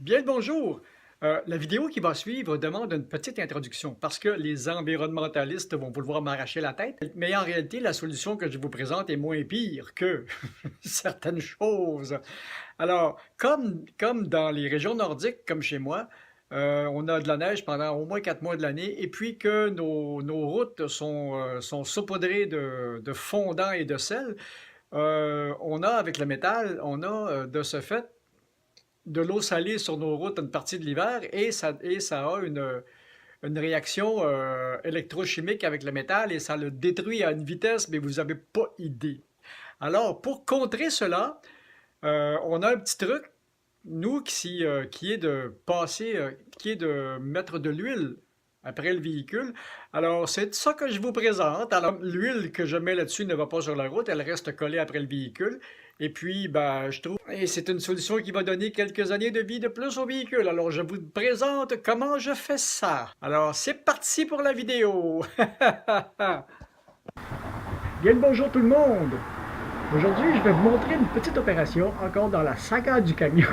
Bien le bonjour! La vidéo qui va suivre demande une petite introduction parce que les environnementalistes vont vouloir m'arracher la tête, mais en réalité, la solution que je vous présente est moins pire que certaines choses. Alors, comme dans les régions nordiques, comme chez moi, on a de la neige pendant au moins 4 mois de l'année et puis que nos routes sont saupoudrées de fondant et de sel, on a avec le métal, on a de ce fait de l'eau salée sur nos routes une partie de l'hiver et ça a une réaction électrochimique avec le métal et ça le détruit à une vitesse, mais vous n'avez pas idée. Alors, pour contrer cela, on a un petit truc, nous, qui est de passer, qui est de mettre de l'huile après le véhicule. Alors, c'est ça que je vous présente. Alors, l'huile que je mets là-dessus ne va pas sur la route, elle reste collée après le véhicule. Et puis, ben, je trouve, et c'est une solution qui va donner quelques années de vie de plus au véhicule. Alors, je vous présente comment je fais ça. Alors, c'est parti pour la vidéo. Bien le bonjour tout le monde. Aujourd'hui, je vais vous montrer une petite opération, encore dans la saga du camion.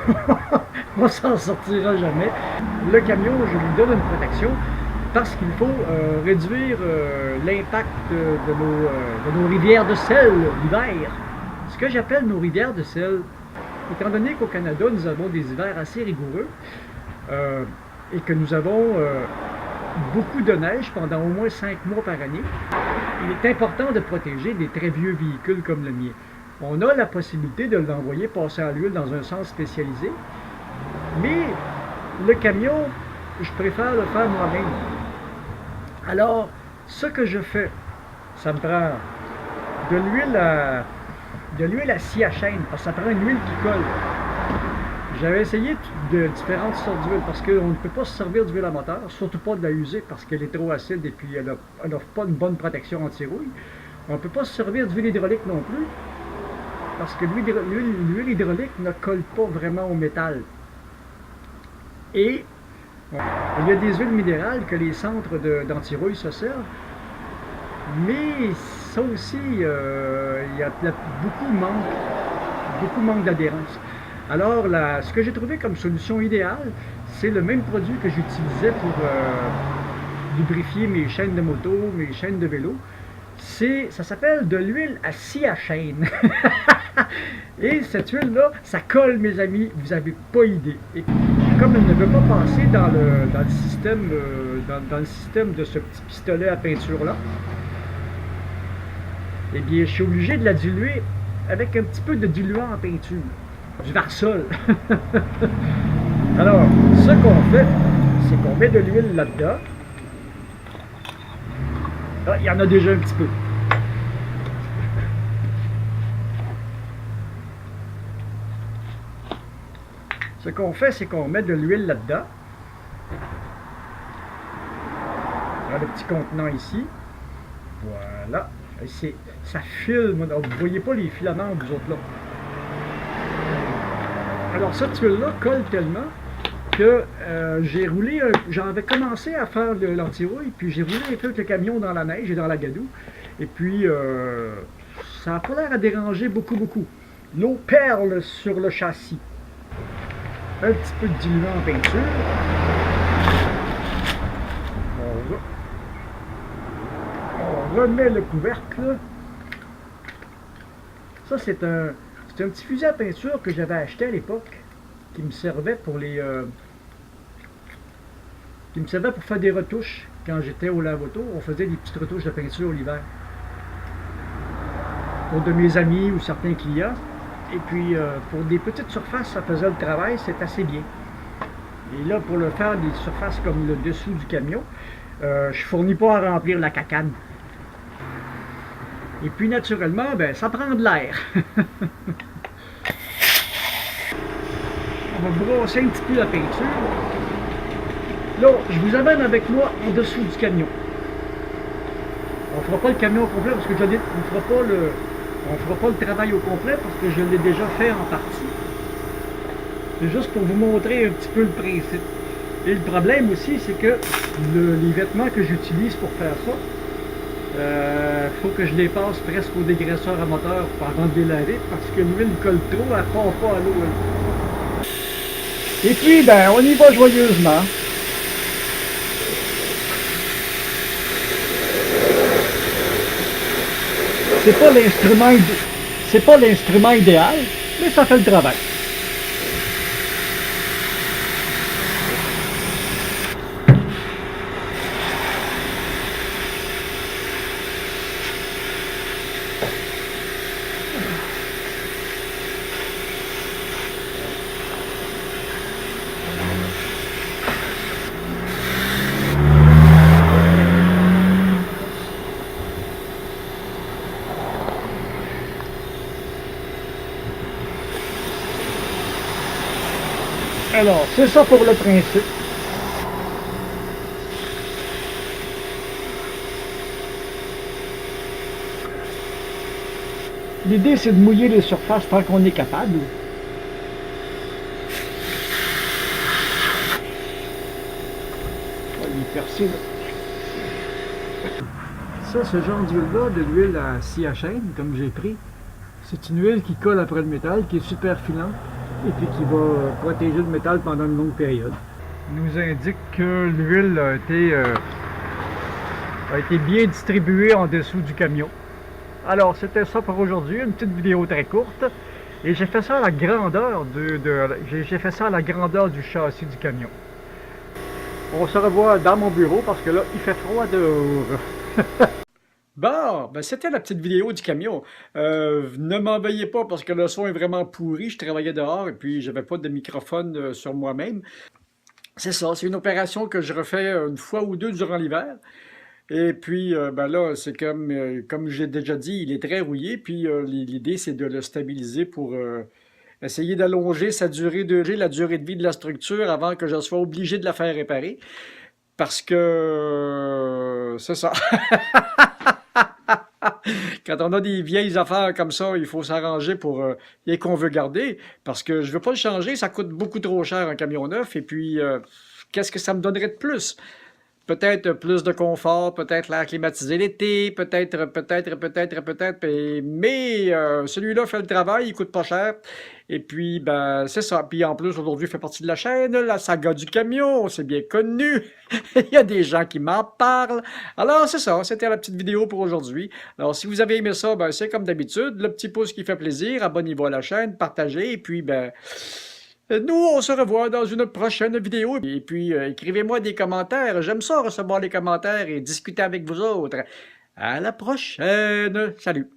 On s'en sortira jamais. Le camion, je lui donne une protection parce qu'il faut réduire l'impact de nos rivières de sel l'hiver. Ce que j'appelle nos rivières de sel, étant donné qu'au Canada, nous avons des hivers assez rigoureux et que nous avons beaucoup de neige pendant au moins 5 mois par année, il est important de protéger des très vieux véhicules comme le mien. On a la possibilité de l'envoyer passer à l'huile dans un sens spécialisé, mais le camion, je préfère le faire moi-même. Alors, ce que je fais, ça me prend de l'huile à scie à chaîne, parce que ça prend une huile qui colle. J'avais essayé de différentes sortes d'huile parce qu'on ne peut pas se servir d'huile à moteur, surtout pas de la user parce qu'elle est trop acide et puis elle n'offre pas une bonne protection anti-rouille. On ne peut pas se servir d'huile hydraulique non plus parce que l'huile hydraulique ne colle pas vraiment au métal. Et il y a des huiles minérales que les centres d'anti-rouille se servent, mais ça aussi, il y a beaucoup manque d'adhérence. Alors, ce que j'ai trouvé comme solution idéale, c'est le même produit que j'utilisais pour lubrifier mes chaînes de moto, mes chaînes de vélo. Ça s'appelle de l'huile à scie à chaîne. Et cette huile-là, ça colle, mes amis, vous n'avez pas idée. Et comme elle ne veut pas passer dans le système de ce petit pistolet à peinture-là, eh bien, je suis obligé de la diluer avec un petit peu de diluant en peinture. Du Varsol. Alors, ce qu'on fait, c'est qu'on met de l'huile là-dedans. Ah, il y en a déjà un petit peu. Ce qu'on fait, c'est qu'on met de l'huile là-dedans. Dans le petit contenant ici. Voilà. Ça file. Vous ne voyez pas les filaments, vous autres là. Alors cette huile-là colle tellement que j'avais commencé à faire de l'anti-rouille, puis j'ai roulé un peu avec le camion dans la neige et dans la gadoue, et puis ça n'a pas l'air à déranger beaucoup. L'eau perle sur le châssis. Un petit peu de diluant en peinture. On remet le couvercle. Ça, c'est un petit fusil à peinture que j'avais acheté à l'époque, qui me servait pour faire des retouches. Quand j'étais au lave-auto, on faisait des petites retouches de peinture l'hiver. Pour de mes amis ou certains clients. Et puis, pour des petites surfaces, ça faisait le travail, c'est assez bien. Et là, pour le faire des surfaces comme le dessous du camion, je ne fournis pas à remplir la cacane. Et puis, naturellement, ben, ça prend de l'air. On va brosser un petit peu la peinture. Là, je vous amène avec moi en dessous du camion. On ne fera pas le camion au complet parce que on ne fera pas le travail au complet parce que je l'ai déjà fait en partie. C'est juste pour vous montrer un petit peu le principe. Et le problème aussi, c'est que les vêtements que j'utilise pour faire ça, faut que je les passe presque au dégraisseur à moteur avant de les laver parce que l'huile colle trop, elle part pas à l'eau. Et puis, ben, on y va joyeusement. C'est pas l'instrument idéal, mais ça fait le travail. Alors, c'est ça pour le principe. L'idée, c'est de mouiller les surfaces tant qu'on est capable. On va y percer, là. Ça, ce genre d'huile-là, de l'huile à scie à chaîne, comme j'ai pris, c'est une huile qui colle après le métal, qui est super filante, et puis qui va protéger le métal pendant une longue période. Il nous indique que l'huile a été bien distribuée en dessous du camion. Alors, c'était ça pour aujourd'hui, une petite vidéo très courte. Et j'ai fait ça à la grandeur j'ai fait ça à la grandeur du châssis du camion. On se revoit dans mon bureau parce que là, il fait froid dehors. Bon, ben c'était la petite vidéo du camion. Ne m'en veuillez pas parce que le son est vraiment pourri. Je travaillais dehors et puis j'avais pas de microphone sur moi-même. C'est ça, c'est une opération que je refais une fois ou deux durant l'hiver. Et puis, ben là, c'est comme j'ai déjà dit, il est très rouillé. Puis l'idée, c'est de le stabiliser pour essayer d'allonger la durée de vie de la structure avant que je sois obligé de la faire réparer. Parce que c'est ça. Quand on a des vieilles affaires comme ça, il faut s'arranger pour et qu'on veut garder. Parce que je ne veux pas le changer, ça coûte beaucoup trop cher un camion neuf. Et puis, qu'est-ce que ça me donnerait de plus? Peut-être plus de confort, peut-être l'air climatisé l'été, peut-être, mais celui-là fait le travail, il coûte pas cher. Et puis, ben, c'est ça. Puis en plus, aujourd'hui, il fait partie de la chaîne, la saga du camion, c'est bien connu. Il y a des gens qui m'en parlent. Alors, c'est ça, c'était la petite vidéo pour aujourd'hui. Alors, si vous avez aimé ça, ben, c'est comme d'habitude, le petit pouce qui fait plaisir, abonnez-vous à la chaîne, partagez, et puis, ben... Nous, on se revoit dans une prochaine vidéo. Et puis, écrivez-moi des commentaires. J'aime ça recevoir les commentaires et discuter avec vous autres. À la prochaine. Salut.